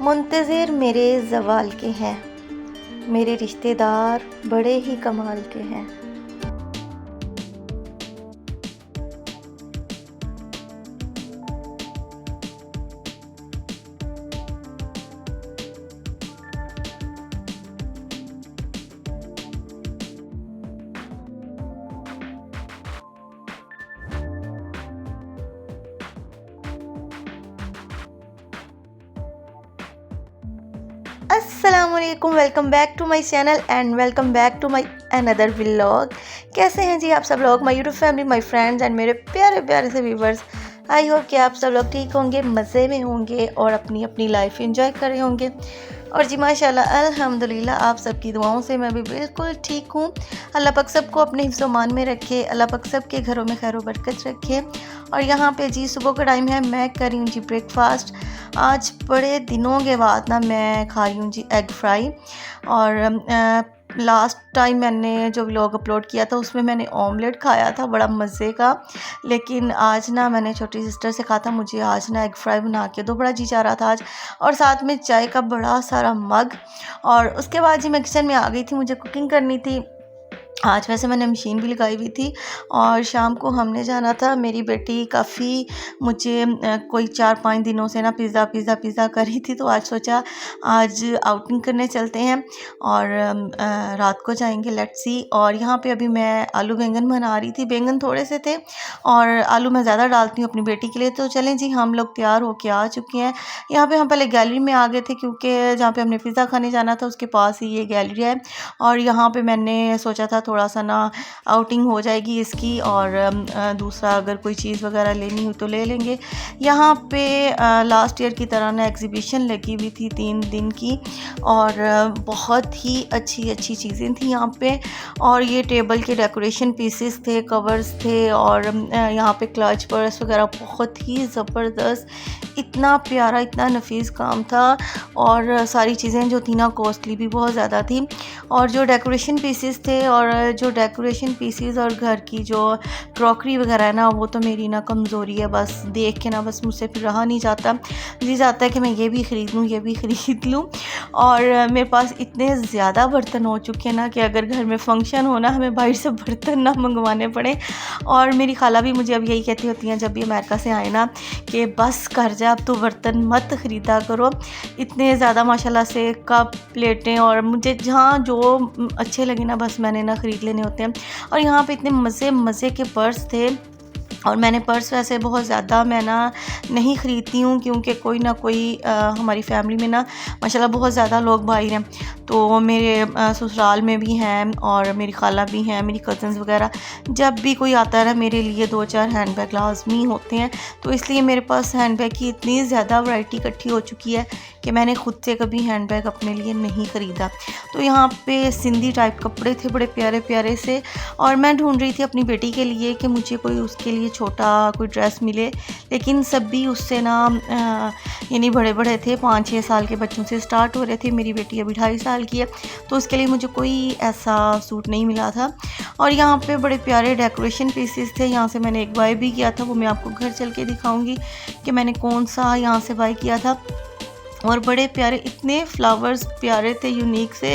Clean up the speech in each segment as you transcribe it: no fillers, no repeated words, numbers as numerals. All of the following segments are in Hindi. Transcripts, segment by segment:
मुंतज़िर मेरे ज़वाल के हैं, मेरे रिश्तेदार बड़े ही कमाल के हैं। अस्सलामुअलैकुम, welcome back to my channel and welcome back to my another vlog. कैसे हैं जी आप सब लोग, my YouTube family, my friends and मेरे प्यारे प्यारे से व्यूवर्स। आई होप कि आप सब लोग ठीक होंगे, मज़े में होंगे और अपनी अपनी लाइफ एंजॉय कर रहे होंगे। और जी माशाल्लाह अल्हम्दुलिल्लाह आप सबकी दुआओं से मैं भी बिल्कुल ठीक हूँ। अल्लाह पाक सबको अपने हिफ्ज़ मान में रखे, अल्लाह पाक सबके घरों में खैर बरकत रखे। और यहाँ पे जी सुबह का टाइम है, मैं कर रही हूँ जी ब्रेकफास्ट। आज बड़े दिनों के बाद ना मैं खा रही हूँ जी एग फ्राई। और लास्ट टाइम मैंने जो व्लॉग अपलोड किया था उसमें मैंने ऑमलेट खाया था बड़ा मज़े का, लेकिन आज ना मैंने छोटी सिस्टर से कहा था मुझे आज ना एग फ्राई बना के दो, बड़ा जी चाह रहा था आज। और साथ में चाय का बड़ा सारा मग। और उसके बाद जी मैं किचन में आ गई थी, मुझे कुकिंग करनी थी। आज वैसे मैंने मशीन भी लगाई हुई थी और शाम को हमने जाना था। मेरी बेटी काफ़ी मुझे कोई 4-5 दिनों से ना पिज़्ज़ा पिज़्ज़ा पिज़्ज़ा कर रही थी, तो आज सोचा आज आउटिंग करने चलते हैं और रात को जाएंगे, लेट्स सी। और यहाँ पे अभी मैं आलू बैंगन बना रही थी, बैंगन थोड़े से थे और आलू मैं ज़्यादा डालती हूँ अपनी बेटी के लिए। तो चलें जी, हम लोग तैयार होके आ चुके हैं। यहाँ पर हम पहले गैलरी में आ गए थे क्योंकि जहाँ पर हमने पिज़्ज़ा खाने जाना था उसके पास ही ये गैलरी है। और यहाँ पर मैंने सोचा था थोड़ा सा ना आउटिंग हो जाएगी इसकी, और दूसरा अगर कोई चीज़ वगैरह लेनी हो तो ले लेंगे। यहाँ पे लास्ट ईयर की तरह ना एग्ज़िबिशन लगी हुई थी 3 दिन की, और बहुत ही अच्छी अच्छी चीज़ें थी यहाँ पे। और ये टेबल के डेकोरेशन पीसेस थे, कवर्स थे, और यहाँ पे क्लच पर्स वगैरह बहुत ही ज़बरदस्त, इतना प्यारा इतना नफीस काम था। और सारी चीज़ें जो थी ना कॉस्टली भी बहुत ज़्यादा थी। और जो डेकोरेशन पीसेस थे और घर की जो क्रॉकरी वगैरह है ना, वो तो मेरी ना कमज़ोरी है, बस देख के ना बस मुझसे फिर रहा नहीं जाता, जी जाता है कि मैं ये भी ख़रीद लूँ ये भी ख़रीद लूँ। और मेरे पास इतने ज़्यादा बर्तन हो चुके हैं ना कि अगर घर में फंक्शन हो ना हमें बाहर से बर्तन ना मंगवाने पड़े। और मेरी खाला भी मुझे अब यही कहती होती हैं जब भी अमेरिका से आए ना कि बस कर जा, अब तो बर्तन मत ख़रीदा करो। इतने ज़्यादा माशाल्लाह से कप प्लेटें, और मुझे जहाँ जो अच्छे लगे ना बस मैंने ना ख़रीद लेने होते हैं। और यहाँ पे इतने मज़े मज़े के पर्स थे। और मैंने पर्स वैसे बहुत ज़्यादा मैं ना नहीं ख़रीदती हूँ क्योंकि कोई ना कोई हमारी फैमिली में ना माशाल्लाह बहुत ज़्यादा लोग भाई हैं। तो मेरे ससुराल में भी हैं और मेरी खाला भी हैं, मेरी कज़न्स वगैरह। जब भी कोई आता है ना मेरे लिए 2-4 हैंड बैग लाजमी होते हैं। तो इसलिए मेरे पास हैंड बैग की इतनी ज़्यादा वैरायटी इकट्ठी हो चुकी है कि मैंने ख़ुद से कभी हैंड बैग अपने लिए नहीं ख़रीदा। तो यहाँ पे सिंधी टाइप कपड़े थे बड़े प्यारे प्यारे से, और मैं ढूंढ रही थी अपनी बेटी के लिए कि मुझे कोई उसके लिए छोटा कोई ड्रेस मिले, लेकिन सब भी उससे ना यानी बड़े बड़े थे, 5-6 साल के बच्चों से स्टार्ट हो रहे थे। मेरी बेटी अभी 2.5 साल की है, तो उसके लिए मुझे कोई ऐसा सूट नहीं मिला था। और यहाँ पे बड़े प्यारे डेकोरेशन पीसेस थे। यहाँ से मैंने एक बाय भी किया था, वो मैं आपको घर चल के दिखाऊंगी कि मैंने कौन सा यहाँ से बाय किया था। और बड़े प्यारे इतने फ्लावर्स प्यारे थे यूनिक से।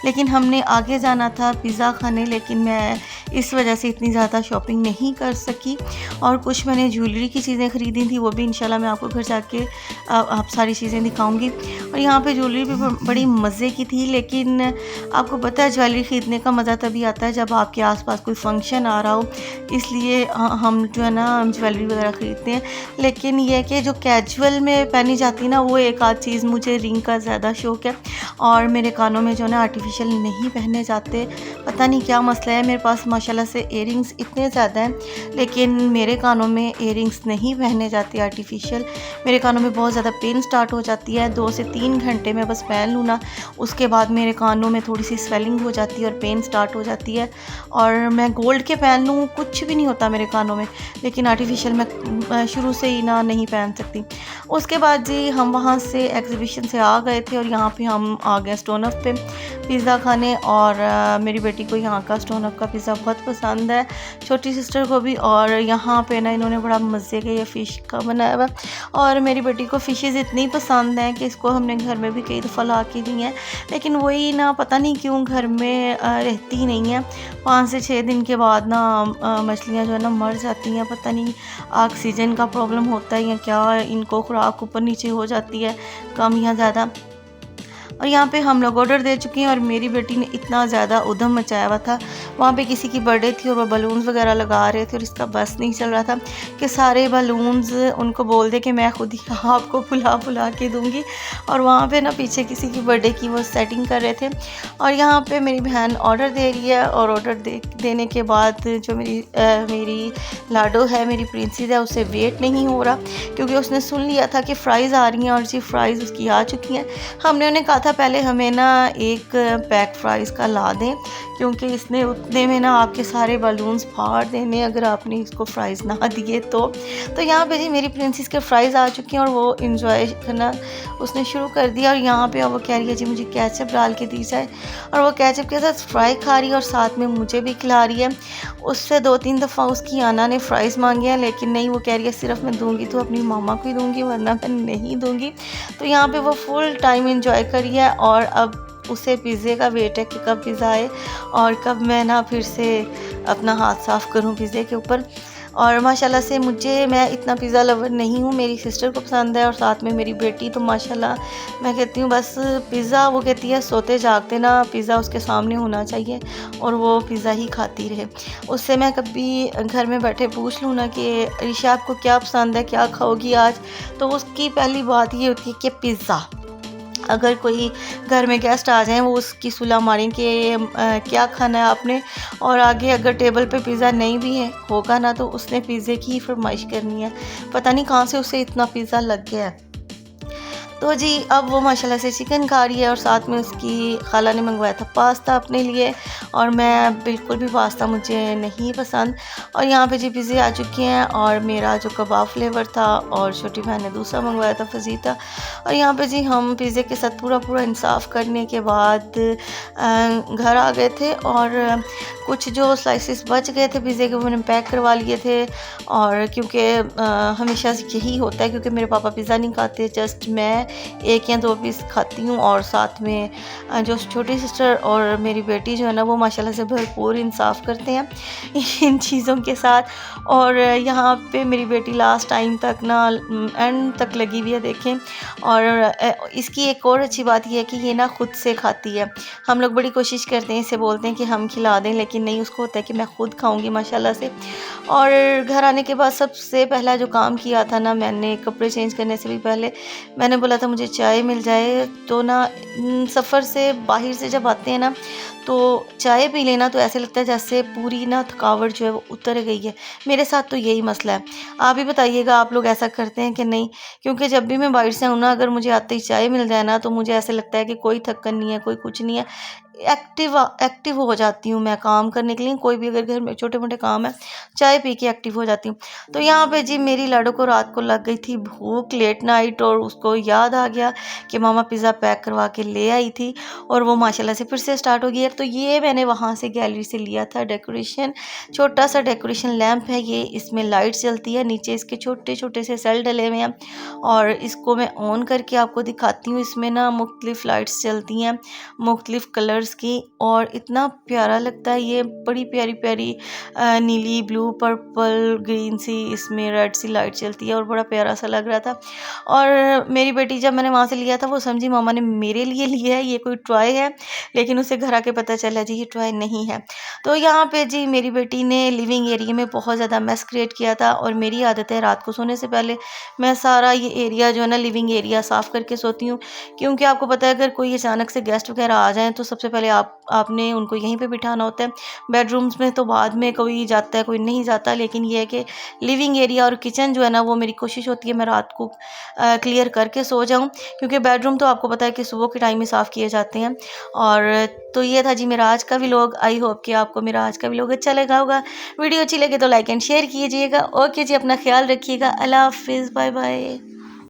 लेकिन हमने आगे जाना था पिज़्ज़ा खाने, लेकिन मैं इस वजह से इतनी ज़्यादा शॉपिंग नहीं कर सकी। और कुछ मैंने ज्वेलरी की चीज़ें ख़रीदी थी, वो भी इंशाल्लाह मैं आपको घर जाके आप सारी चीज़ें दिखाऊंगी। और यहाँ पे ज्वेलरी भी बड़ी मज़े की थी, लेकिन आपको पता है ज्वेलरी ख़रीदने का मज़ा तभी आता है जब आपके आसपास कोई फंक्शन आ रहा हो, इसलिए हम जो है ना ज्वेलरी वगैरह ख़रीदते हैं। लेकिन यह है कि जो कैजुअल में पहनी जाती है ना वो एक आध चीज़, मुझे रिंग का ज़्यादा शौक़ है। और मेरे कानों में जो है ना आर्टिफिशियल नहीं पहने जाते, पता नहीं क्या मसला है। मेरे पास माशाल्लाह से इयरिंग्स इतने ज़्यादा हैं, लेकिन मेरे कानों में इयरिंग्स नहीं पहने जाते आर्टिफिशियल। मेरे कानों में बहुत ज़्यादा पेन स्टार्ट हो जाती है, 2 से 3 घंटे में बस पहन लूँ ना, उसके बाद मेरे कानों में थोड़ी सी स्वेलिंग हो जाती है और पेन स्टार्ट हो जाती है। और मैं गोल्ड के पहन लूँ कुछ भी नहीं होता मेरे कानों में, लेकिन आर्टिफिशियल मैं शुरू से ही ना नहीं पहन सकती। उसके बाद जी हम वहाँ से एग्ज़िबिशन से आ गए थे और यहाँ पे हम आ गए स्टोन ऑफ पे पिज़्ज़ा खाने। और मेरी बेटी को यहाँ का स्टोन ऑफ का पिज़्ज़ा बहुत बहुत पसंद है, छोटी सिस्टर को भी। और यहाँ पे ना इन्होंने बड़ा मज़े के ये फ़िश का बनाया हुआ, और मेरी बेटी को फ़िशेज़ इतनी पसंद हैं कि इसको हमने घर में भी कई दफ़ा ला के दी हैं, लेकिन वही ना पता नहीं क्यों घर में रहती ही नहीं है। 5 से 6 दिन के बाद ना मछलियाँ जो है ना मर जाती हैं, पता नहीं ऑक्सीजन का प्रॉब्लम होता है या क्या, इनको खुराक ऊपर नीचे हो जाती है, कम या ज़्यादा। और यहाँ पे हम लोग ऑर्डर दे चुके हैं, और मेरी बेटी ने इतना ज़्यादा उधम मचाया हुआ था। वहाँ पे किसी की बर्थडे थी और वो बलून्स वगैरह लगा रहे थे, और इसका बस नहीं चल रहा था कि सारे बलून्स उनको बोल दे कि मैं खुद ही आपको बुला के दूँगी। और वहाँ पे ना पीछे किसी की बर्थडे की वो सेटिंग कर रहे थे। और यहाँ पे मेरी बहन ऑर्डर दे रही है, और ऑर्डर देने के बाद जो मेरी लाडो है, मेरी प्रिंसेस है, उसे वेट नहीं हो रहा, क्योंकि उसने सुन लिया था कि फ़्राइज़ आ रही हैं, और जी फ़्राइज़ उसकी आ चुकी हैं। हमने उन्हें कहा था पहले हमें ना एक पैक फ़्राइज़ का ला दें, क्योंकि इसने उतने में ना आपके सारे बलून्स फाड़ देने अगर आपने इसको फ़्राइज़ ना दिए तो। यहाँ पे जी मेरी प्रिंसेस के फ़्राइज़ आ चुके हैं, और वो इंजॉय करना उसने शुरू कर दिया। और यहाँ पे वो कह रही है जी मुझे केचप डाल के दी जाए, और वो केचप के साथ फ्राई खा रही है और साथ में मुझे भी खिला रही है। उससे 2-3 दफ़ा उसकी आना ने फ़्राइज़ मांगे हैं, लेकिन नहीं, वो कह रही है सिर्फ मैं दूँगी तो अपनी मामा को ही दूँगी, वरना मैं नहीं दूँगी। तो यहाँ पे वो फुल टाइम इंजॉय करी है, और अब उसे पिज़्ज़े का वेट है कि कब पिज़्ज़ा आए और कब मैं ना फिर से अपना हाथ साफ़ करूँ पिज़्ज़े के ऊपर। और माशाल्लाह से मैं इतना पिज़्ज़ा लवर नहीं हूँ, मेरी सिस्टर को पसंद है, और साथ में मेरी बेटी। तो माशाल्लाह मैं कहती हूँ बस पिज़्ज़ा, वो कहती है सोते जागते ना पिज़्ज़ा उसके सामने होना चाहिए, और वो पिज़्ज़ा ही खाती रहे। उससे मैं कभी घर में बैठे पूछ लूँ ना कि ऋषा आपको क्या पसंद है, क्या खाओगी आज, तो उसकी पहली बात ये होती है कि पिज़्ज़ा। अगर कोई घर में गेस्ट आ जाएं, वो उसकी सुलह मारें कि क्या खाना है आपने, और आगे अगर टेबल पे पिज़्ज़ा नहीं भी है होगा ना, तो उसने पिज़्ज़े की ही फरमाइश करनी है। पता नहीं कहाँ से उसे इतना पिज़्ज़ा लग गया है। तो जी अब वो माशाल्लाह से चिकन खा रही है, और साथ में उसकी खाला ने मंगवाया था पास्ता अपने लिए, और मैं बिल्कुल भी पास्ता मुझे नहीं पसंद। और यहाँ पे जी पिज़्ज़े आ चुके हैं, और मेरा जो कबाब फ्लेवर था, और छोटी बहन ने दूसरा मंगवाया था फजीता। और यहाँ पे जी हम पिज़्ज़े के साथ पूरा इंसाफ करने के बाद घर आ गए थे, और कुछ जो स्लाइसेस बच गए थे पिज़्ज़े के वो मैंने पैक करवा लिए थे। और क्योंकि हमेशा यही होता है, क्योंकि मेरे पापा पिज़्ज़ा नहीं खाते, जस्ट मैं 1 या 2 पीस खाती हूँ, और साथ में जो छोटी सिस्टर और मेरी बेटी जो है ना, वो माशाल्लाह से भरपूर इंसाफ करते हैं इन चीज़ों के साथ। और यहाँ पे मेरी बेटी लास्ट टाइम तक ना एंड तक लगी हुई है, देखें। और इसकी एक और अच्छी बात यह है कि ये ना खुद से खाती है। हम लोग बड़ी कोशिश करते हैं, इसे बोलते हैं कि हम खिला दें, लेकिन नहीं, उसको होता है कि मैं खुद खाऊंगी माशाल्लाह से। और घर आने के बाद सबसे पहला जो काम किया था ना, मैंने कपड़े चेंज करने से भी पहले मैंने बोला था मुझे चाय मिल जाए। तो ना सफ़र से बाहर से जब आते हैं ना, तो चाय पी लेना तो ऐसे लगता है जैसे पूरी ना थकावट जो है वो उतर गई है। मेरे साथ तो यही मसला है। आप ही बताइएगा, आप लोग ऐसा करते हैं कि नहीं? क्योंकि जब भी मैं बाहर से आऊँ ना, अगर मुझे आते ही चाय मिल जाए ना, तो मुझे ऐसे लगता है कि कोई थकन नहीं है, कोई कुछ नहीं है, एक्टिव हो जाती हूँ मैं काम करने के लिए। कोई भी अगर घर में छोटे मोटे काम है, चाय पी के एक्टिव हो जाती हूँ। तो यहाँ पे जी मेरी लाडो को रात को लग गई थी भूख लेट नाइट, और उसको याद आ गया कि मामा पिज़्ज़ा पैक करवा के ले आई थी, और वो माशाल्लाह से फिर से स्टार्ट हो गई है। तो ये मैंने वहाँ से गैलरी से लिया था डेकोरेशन, छोटा सा डेकोरेशन लैम्प है ये, इसमें लाइट जलती है, नीचे इसके छोटे छोटे से सेल डले हुए हैं, और इसको मैं ऑन करके आपको दिखाती हूँ। इसमें ना मुख्तलिफ लाइट्स जलती हैं मुख्तलिफ कलर्स की, और इतना प्यारा लगता है ये, बड़ी प्यारी प्यारी नीली, ब्लू, पर्पल, ग्रीन सी, इसमें रेड सी लाइट चलती है, और बड़ा प्यारा सा लग रहा था। और मेरी बेटी जब मैंने वहाँ से लिया था, वो समझी मामा ने मेरे लिए लिया है, ये कोई टॉय है, लेकिन उसे घर आके पता चला जी ये टॉय नहीं है। तो यहाँ पे जी मेरी बेटी ने लिविंग एरिया में बहुत ज़्यादा मैस क्रिएट किया था, और मेरी आदत है रात को सोने से पहले मैं सारा ये एरिया जो है ना, लिविंग एरिया साफ़ करके सोती हूँ। क्योंकि आपको पता है अगर कोई अचानक से गेस्ट वगैरह आ जाएँ, तो सबसे पहले आपने उनको यहीं पे बिठाना होता है। बेडरूम्स में तो बाद में कोई जाता है, कोई नहीं जाता, लेकिन ये है कि लिविंग एरिया और किचन जो है ना, वो मेरी कोशिश होती है मैं रात को क्लियर करके सो जाऊं, क्योंकि बेडरूम तो आपको पता है कि सुबह के टाइम में साफ़ किए जाते हैं। और तो ये था जी मेरा आज का व्लॉग। आई होप कि आपको मेरा आज का व्लॉग अच्छा लगा होगा। वीडियो अच्छी लगे तो लाइक एंड शेयर कीजिएगा। ओके जी, अपना ख्याल रखिएगा। अल्लाह हाफिज़, बाय बाय।